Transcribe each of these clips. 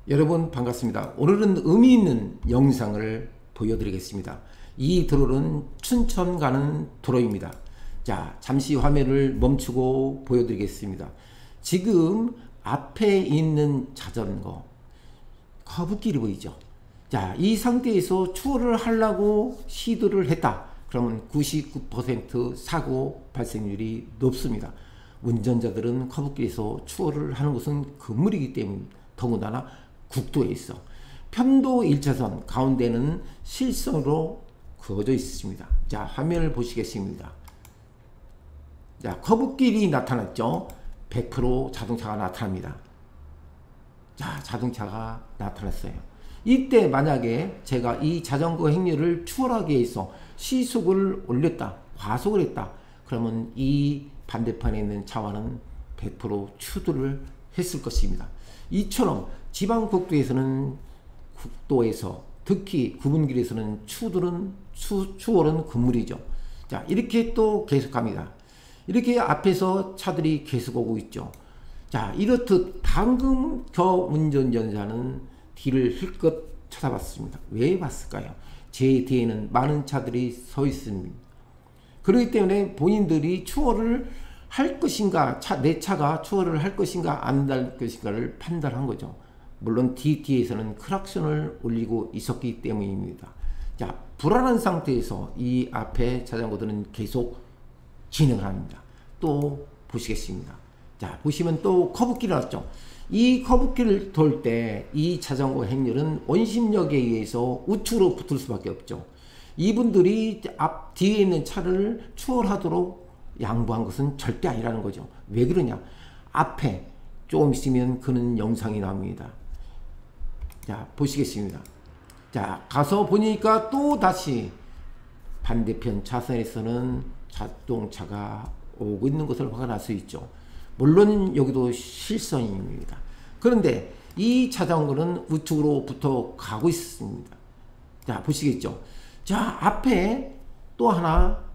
여러분 반갑습니다. 오늘은 의미 있는 영상을 보여드리겠습니다. 이 도로는 춘천 가는 도로입니다. 자, 잠시 화면을 멈추고 보여드리겠습니다. 지금 앞에 있는 자전거 커브길이 보이죠? 자, 이 상태에서 추월을 하려고 시도를 했다. 그러면 99% 사고 발생률이 높습니다. 운전자들은 커브길에서 추월을 하는 것은 금물이기 때문에 더군다나 국도에 있어 편도 1차선 가운데는 실선으로 그어져 있습니다. 자, 화면을 보시겠습니다. 자, 커브길이 나타났죠. 100% 자동차가 나타납니다. 자, 자동차가 나타났어요. 이때 만약에 제가 이 자전거 행렬을 추월하기 위해서 시속을 올렸다, 과속을 했다, 그러면 이 반대편에 있는 차와는 100% 추돌을 했을 것입니다. 이처럼 지방국도에서는 국도에서 특히 구분길에서는 추월은 금물이죠. 자, 이렇게 또 계속합니다. 이렇게 앞에서 차들이 계속 오고 있죠. 자, 이렇듯 방금 운전자는 뒤를 힐끗 쳐다봤습니다. 왜 봤을까요? 제 뒤에는 많은 차들이 서 있습니다. 그렇기 때문에 본인들이 추월을 할 것인가, 내 차가 추월을 할 것인가 안 할 것인가를 판단한 거죠. 물론 뒤에서는 크락션을 올리고 있었기 때문입니다. 자, 불안한 상태에서 이 앞에 자전거들은 계속 진행합니다. 또 보시겠습니다. 자, 보시면 또 커브길이 나왔죠. 이 커브길을 돌 때 이 자전거 행렬은 원심력에 의해서 우측으로 붙을 수밖에 없죠. 이분들이 뒤에 있는 차를 추월하도록 양보한 것은 절대 아니라는 거죠. 왜 그러냐? 앞에 조금 있으면 그는 영상이 나옵니다. 자, 보시겠습니다. 자, 가서 보니까 또 다시 반대편 차선에서는 자동차가 오고 있는 것을 확인할 수 있죠. 물론 여기도 실선입니다. 그런데 이 자전거는 우측으로부터 가고 있습니다. 자, 보시겠죠? 자, 앞에 또 하나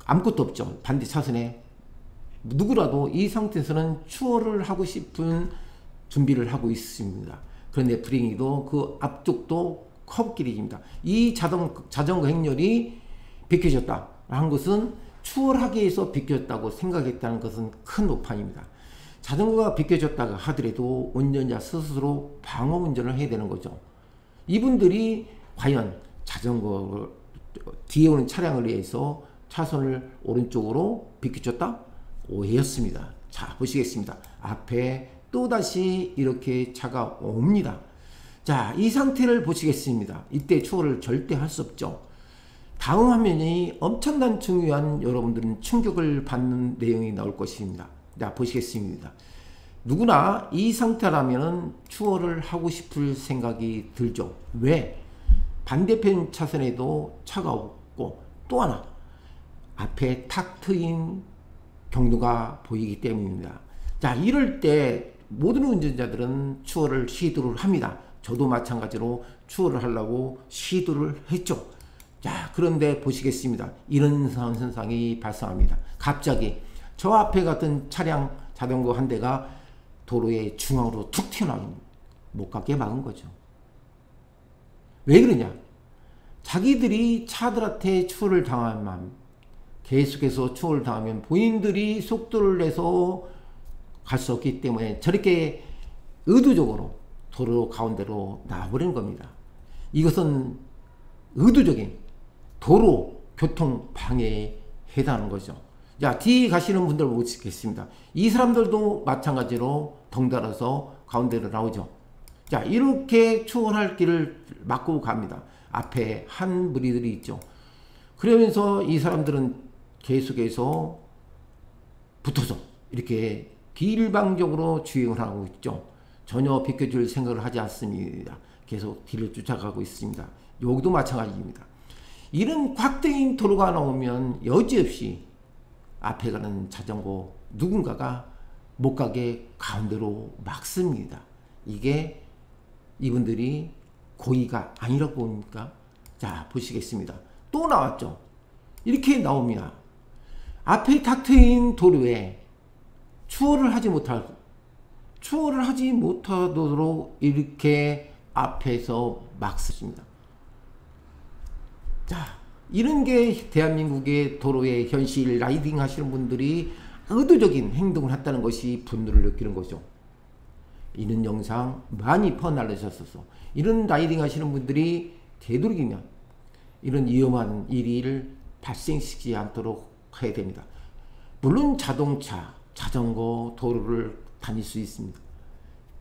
아무것도 없죠. 반대 차선에 누구라도 이 상태에서는 추월을 하고 싶은 준비를 하고 있습니다. 그런데 불행히도 그 앞쪽도 커브길입니다. 이 자전거 행렬이 비켜졌다 한 것은 추월하기 위해서 비켜졌다고 생각했다는 것은 큰 오판입니다. 자전거가 비켜졌다가 하더라도 운전자 스스로 방어 운전을 해야 되는 거죠. 이분들이 과연 자전거 뒤에 오는 차량을 위해서 차선을 오른쪽으로 비켜줬다? 오해였습니다. 자, 보시겠습니다. 앞에 또다시 이렇게 차가 옵니다. 자, 이 상태를 보시겠습니다. 이때 추월을 절대 할 수 없죠. 다음 화면이 엄청난 중요한 여러분들은 충격을 받는 내용이 나올 것입니다. 자, 보시겠습니다. 누구나 이 상태라면 추월을 하고 싶을 생각이 들죠. 왜? 반대편 차선에도 차가 없고 또 하나 앞에 탁 트인 경로가 보이기 때문입니다. 자, 이럴 때 모든 운전자들은 추월을 시도를 합니다. 저도 마찬가지로 추월을 하려고 시도를 했죠. 자, 그런데 보시겠습니다. 이런 현상이 발생합니다. 갑자기 저 앞에 같은 차량 자전거 한 대가 도로의 중앙으로 툭 튀어나옵니다. 못 가게 막은 거죠. 왜 그러냐? 자기들이 차들한테 추월을 당하면 계속해서 추월을 당하면 본인들이 속도를 내서 갈 수 없기 때문에 저렇게 의도적으로 도로 가운데로 나와버리는 겁니다. 이것은 의도적인 도로 교통 방해에 해당하는 거죠. 자, 뒤에 가시는 분들 보시겠습니다. 이 사람들도 마찬가지로 덩달아서 가운데로 나오죠. 자, 이렇게 추월할 길을 막고 갑니다. 앞에 한 무리들이 있죠. 그러면서 이 사람들은 계속해서 붙어서 이렇게 일방적으로 주행을 하고 있죠. 전혀 비켜줄 생각을 하지 않습니다. 계속 뒤를 쫓아가고 있습니다. 여기도 마찬가지입니다. 이런 꽉트인 도로가 나오면 여지없이 앞에 가는 자전거 누군가가 못 가게 가운데로 막습니다. 이게 이분들이 고의가 아니라고 보니까 자, 보시겠습니다. 또 나왔죠. 이렇게 나옵니다. 앞에 탁 트인 도로에 추월을 하지 못하고 추월을 하지 못하도록 이렇게 앞에서 막 쓰십니다. 자, 이런 게 대한민국의 도로의 현실 라이딩 하시는 분들이 의도적인 행동을 했다는 것이 분노를 느끼는 거죠. 이런 영상 많이 퍼날르셨어서 이런 라이딩 하시는 분들이 되도록이면 이런 위험한 일을 발생시키지 않도록 해야 됩니다. 물론 자동차, 자전거, 도로를 다닐 수 있습니다.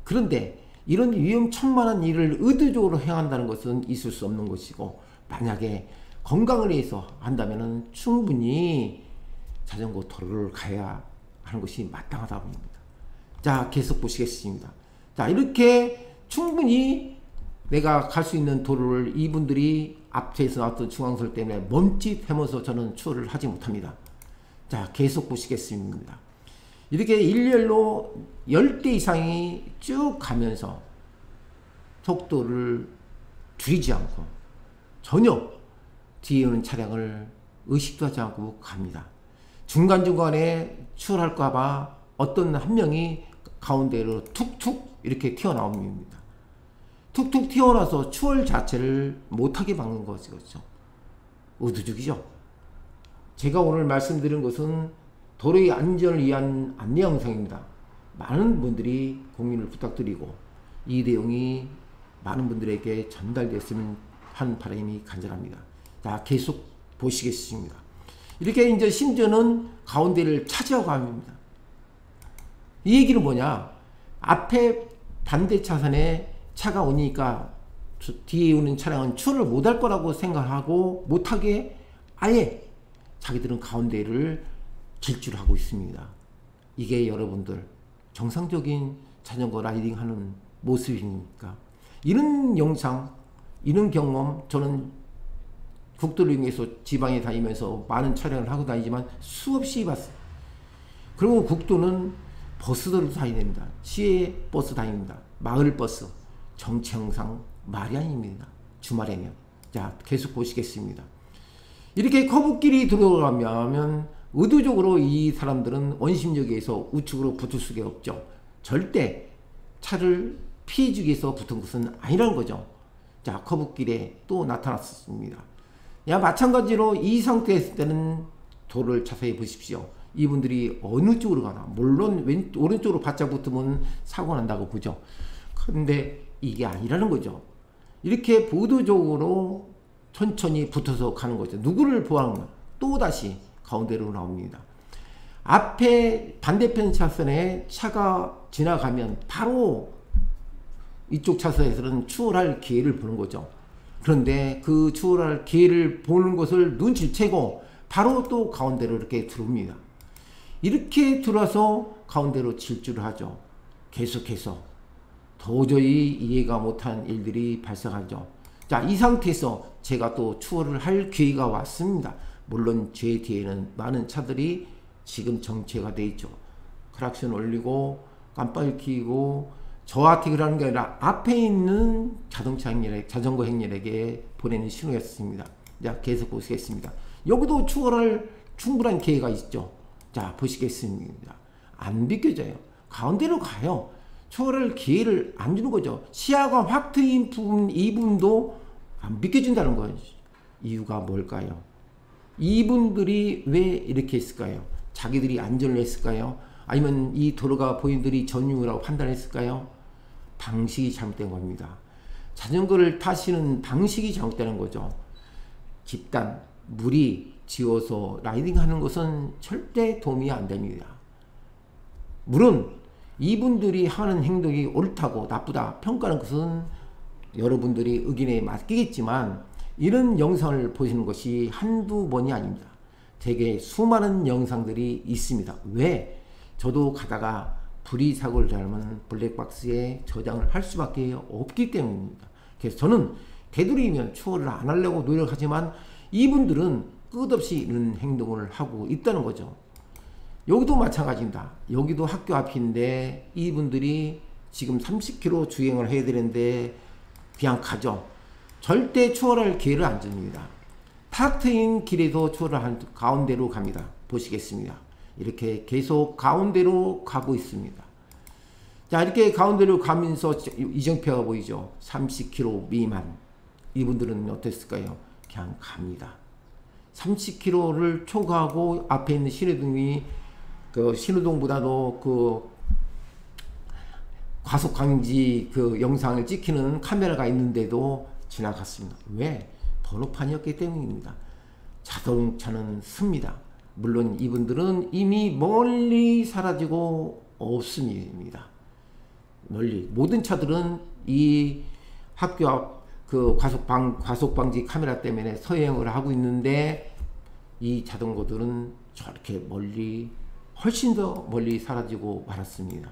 그런데 이런 위험천만한 일을 의도적으로 행한다는 것은 있을 수 없는 것이고, 만약에 건강을 위해서 한다면 충분히 자전거 도로를 가야 하는 것이 마땅하다 봅니다. 자, 계속 보시겠습니다. 자, 이렇게 충분히 내가 갈 수 있는 도로를 이분들이 앞에서 나왔던 중앙선 때문에 멈칫하면서 저는 추월을 하지 못합니다. 자, 계속 보시겠습니다. 이렇게 일렬로 10대 이상이 쭉 가면서 속도를 줄이지 않고 전혀 뒤에 오는 차량을 의식도 하지 않고 갑니다. 중간중간에 추월할까봐 어떤 한 명이 가운데로 툭툭 이렇게 튀어나옵니다. 툭툭 튀어나와서 추월 자체를 못하게 막는 거죠. 의도적이죠. 제가 오늘 말씀드린 것은 도로의 안전을 위한 안내 영상입니다. 많은 분들이 공유를 부탁드리고 이 내용이 많은 분들에게 전달됐으면 하는 바람이 간절합니다. 자, 계속 보시겠습니다. 이렇게 이제 심지어는 가운데를 차지하고 합니다. 이 얘기는 뭐냐? 앞에 반대 차선에 차가 오니까 뒤에 오는 차량은 추월을 못할 거라고 생각하고 못하게 아예 자기들은 가운데를 질주하고 있습니다. 이게 여러분들 정상적인 자전거 라이딩 하는 모습이니까. 이런 영상, 이런 경험 저는 국도를 이용해서 지방에 다니면서 많은 촬영을 하고 다니지만 수없이 봤어요. 그리고 국도는 버스들도 다닙니다. 시외 버스 다닙니다. 마을 버스. 정체영상 말이 아닙니다. 주말에는. 자, 계속 보시겠습니다. 이렇게 커브길이 들어가면 의도적으로 이 사람들은 원심력에 의해서 우측으로 붙을 수가 없죠. 절대 차를 피해주기 위해서 붙은 것은 아니라는 거죠. 자, 커브길에 또 나타났습니다. 야, 마찬가지로 이 상태였을 때는 도로를 자세히 보십시오. 이분들이 어느 쪽으로 가나. 물론 오른쪽으로 바짝 붙으면 사고 난다고 보죠. 그런데 이게 아니라는 거죠. 이렇게 보도적으로 천천히 붙어서 가는 거죠. 누구를 보호하는 또다시 가운데로 나옵니다. 앞에 반대편 차선에 차가 지나가면 바로 이쪽 차선에서는 추월할 기회를 보는 거죠. 그런데 그 추월할 기회를 보는 것을 눈치를 채고 바로 또 가운데로 이렇게 들어옵니다. 이렇게 들어와서 가운데로 질주를 하죠. 계속해서 도저히 이해가 못한 일들이 발생하죠. 자, 이 상태에서 제가 또 추월을 할 기회가 왔습니다. 물론 제 뒤에는 많은 차들이 지금 정체가 돼 있죠. 크락션 올리고 깜빡이 켜고 저한테 그러는 게 아니라 앞에 있는 자동차 행렬에, 자전거 행렬에게 보내는 신호였습니다. 자, 계속 보시겠습니다. 여기도 추월할 충분한 기회가 있죠. 자, 보시겠습니다. 안 비켜져요. 가운데로 가요. 추월할 기회를 안 주는 거죠. 시야가 확 트인 부분, 이 부분도 안 비켜준다는 거예요. 이유가 뭘까요? 이분들이 왜 이렇게 했을까요? 자기들이 안전을 했을까요? 아니면 이 도로가 본인들이 전유라고 판단했을까요? 방식이 잘못된 겁니다. 자전거를 타시는 방식이 잘못되는 거죠. 집단, 무리 지어서 라이딩 하는 것은 절대 도움이 안 됩니다. 물론 이분들이 하는 행동이 옳다고 나쁘다 평가하는 것은 여러분들이 의견에 맡기겠지만 이런 영상을 보시는 것이 한두 번이 아닙니다. 되게 수많은 영상들이 있습니다. 왜? 저도 가다가 불의사고를 잘하면 블랙박스에 저장을 할 수밖에 없기 때문입니다. 그래서 저는 되도록이면 추월을 안 하려고 노력하지만 이분들은 끝없이 이런 행동을 하고 있다는 거죠. 여기도 마찬가지입니다. 여기도 학교 앞인데 이분들이 지금 30km 주행을 해야 되는데 그냥 가죠. 절대 추월할 기회를 안 줍니다. 탁 트인 길에도 추월을 한 가운데로 갑니다. 보시겠습니다. 이렇게 계속 가운데로 가고 있습니다. 자, 이렇게 가운데로 가면서 이정표가 보이죠. 30km 미만. 이분들은 어땠을까요? 그냥 갑니다. 30km를 초과하고 앞에 있는 신호등이 그 신호등보다도 그 과속 방지 그 영상을 찍히는 카메라가 있는데도 지나갔습니다. 왜? 번호판이었기 때문입니다. 자동차는 씁니다. 물론 이분들은 이미 멀리 사라지고 없습니다. 멀리 모든 차들은 이 학교 앞 그 과속 방지 카메라 때문에 서행을 하고 있는데 이 자전거들은 저렇게 멀리 훨씬 더 멀리 사라지고 말았습니다.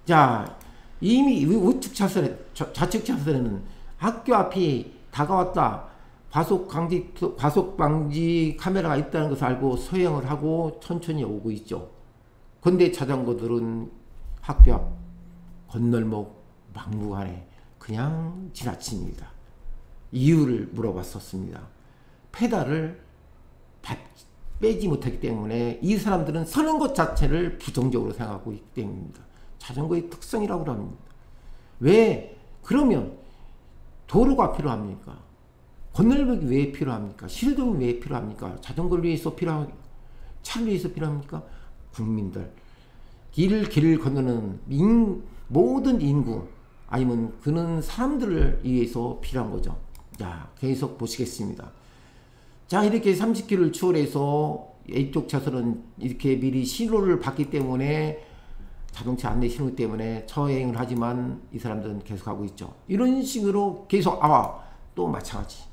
자, 이미 우측 차선에 좌측 차선에는 학교 앞이 다가왔다. 과속 방지 카메라가 있다는 것을 알고 서행을 하고 천천히 오고 있죠. 근데 자전거들은 학교 앞 건널목 막무가내 그냥 지나칩니다. 이유를 물어봤었습니다. 페달을 빼지 못하기 때문에 이 사람들은 서는 것 자체를 부정적으로 생각하고 있기 때문입니다. 자전거의 특성이라고 합니다. 왜? 그러면 도로가 필요합니까? 건널목이 왜 필요합니까? 신호등이 왜 필요합니까? 자전거를 위해서 필요합니까? 차를 위해서 필요합니까? 국민들. 길을 건너는 모든 인구, 아니면 그는 사람들을 위해서 필요한 거죠. 자, 계속 보시겠습니다. 자, 이렇게 30km를 추월해서 이쪽 차선은 이렇게 미리 신호를 받기 때문에 자동차 안내 신호 때문에 처행을 하지만 이 사람들은 계속 하고 있죠. 이런 식으로 계속 또 마찬가지.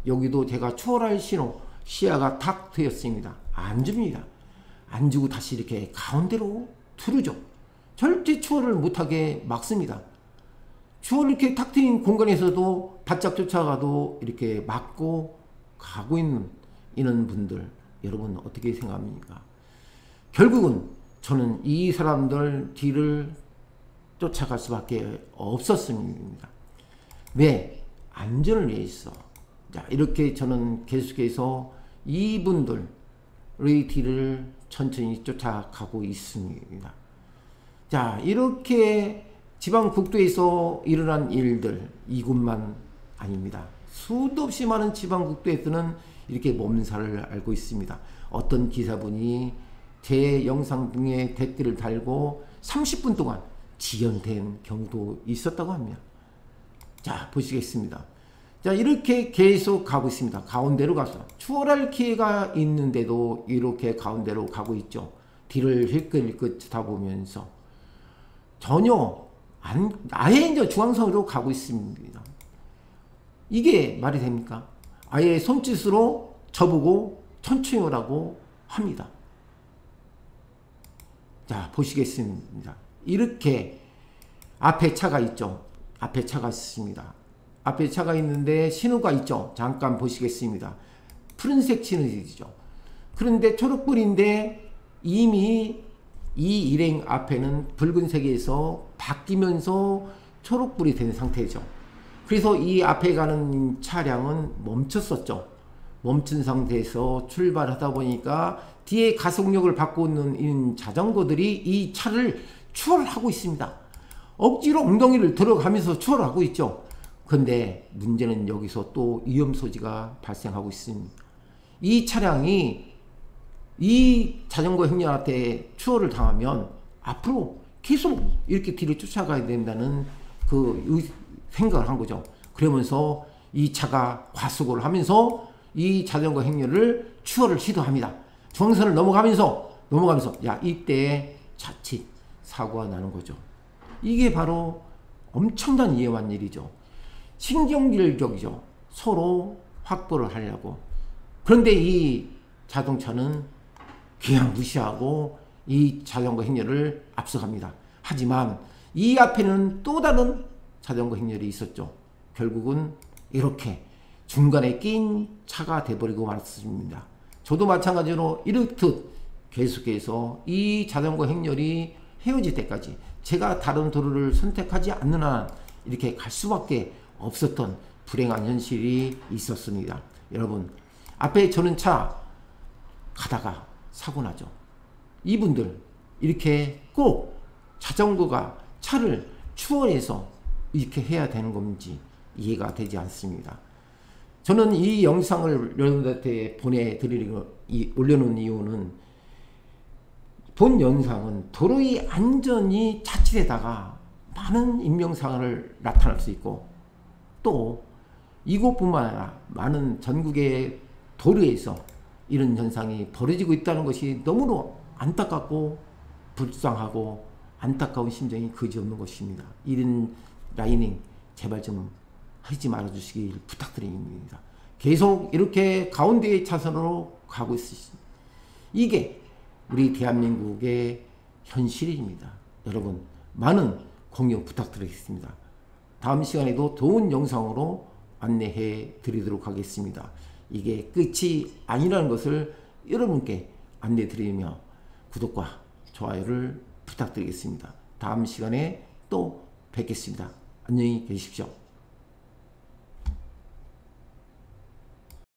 여기도 제가 추월할 신호 시야가 탁 트였습니다. 안 줍니다. 안 주고 다시 이렇게 가운데로 두르죠. 절대 추월을 못하게 막습니다. 추월 이렇게 탁 트인 공간에서도 바짝 쫓아가도 이렇게 막고 가고 있는 이런 분들, 여러분 어떻게 생각합니까? 결국은 저는 이 사람들 뒤를 쫓아갈 수밖에 없었습니다. 왜? 안전을 위해서. 자, 이렇게 저는 계속해서 이분들의 뒤를 천천히 쫓아가고 있습니다. 자, 이렇게 지방국도에서 일어난 일들, 이곳만 아닙니다. 수도 없이 많은 지방국도에서는 이렇게 몸살을 앓고 있습니다. 어떤 기사분이 제 영상 등에 댓글을 달고 30분 동안 지연된 경우도 있었다고 합니다. 자, 보시겠습니다. 자, 이렇게 계속 가고 있습니다. 가운데로 가서 추월할 기회가 있는데도 이렇게 가운데로 가고 있죠. 뒤를 힐끗힐끗 쳐다보면서 전혀 아예 이제 중앙선으로 가고 있습니다. 이게 말이 됩니까? 아예 손짓으로 저보고 천천히 오라고 합니다. 자, 보시겠습니다. 이렇게 앞에 차가 있죠. 앞에 차가 있습니다. 앞에 차가 있는데 신호가 있죠. 잠깐 보시겠습니다. 푸른색 신호이죠. 그런데 초록불인데 이미 이 일행 앞에는 붉은색에서 바뀌면서 초록불이 된 상태죠. 그래서 이 앞에 가는 차량은 멈췄었죠. 멈춘 상태에서 출발하다 보니까 뒤에 가속력을 받고 있는 자전거들이 이 차를 추월하고 있습니다. 억지로 엉덩이를 들어가면서 추월하고 있죠. 근데 문제는 여기서 또 위험 소지가 발생하고 있습니다. 이 차량이 이 자전거 행렬한테 추월을 당하면 앞으로 계속 이렇게 뒤를 쫓아가야 된다는 그 생각을 한 거죠. 그러면서 이 차가 과속을 하면서 이 자전거 행렬을 추월을 시도합니다. 중앙선을 넘어가면서 야, 이때 자칫 사고가 나는 거죠. 이게 바로 엄청난 위험한 일이죠. 신경질적이죠. 서로 확보를 하려고. 그런데 이 자동차는 그냥 무시하고 이 자전거 행렬을 앞서갑니다. 하지만 이 앞에는 또 다른 자전거 행렬이 있었죠. 결국은 이렇게 중간에 낀 차가 돼버리고 말았습니다. 저도 마찬가지로 이렇듯 계속해서 이 자전거 행렬이 헤어질 때까지 제가 다른 도로를 선택하지 않는 한 이렇게 갈 수밖에 없었던 불행한 현실이 있었습니다. 여러분, 앞에 저는 차 가다가 사고 나죠. 이분들 이렇게 꼭 자전거가 차를 추월해서 이렇게 해야 되는 건지 이해가 되지 않습니다. 저는 이 영상을 여러분들한테 올려놓은 이유는 본 영상은 도로의 안전이 자칫하다가 많은 인명사고를 나타날 수 있고 또 이곳뿐만 아니라 많은 전국의 도로에서 이런 현상이 벌어지고 있다는 것이 너무나 안타깝고 불쌍하고 안타까운 심정이 그지없는 것입니다. 이런 라이닝 제발 좀 하지 말아주시길 부탁드립니다. 계속 이렇게 가운데의 차선으로 가고 있습니다. 이게 우리 대한민국의 현실입니다. 여러분 많은 공유 부탁드리겠습니다. 다음 시간에도 좋은 영상으로 안내해 드리도록 하겠습니다. 이게 끝이 아니라는 것을 여러분께 안내 드리며 구독과 좋아요를 부탁드리겠습니다. 다음 시간에 또 뵙겠습니다. 안녕히 계십시오.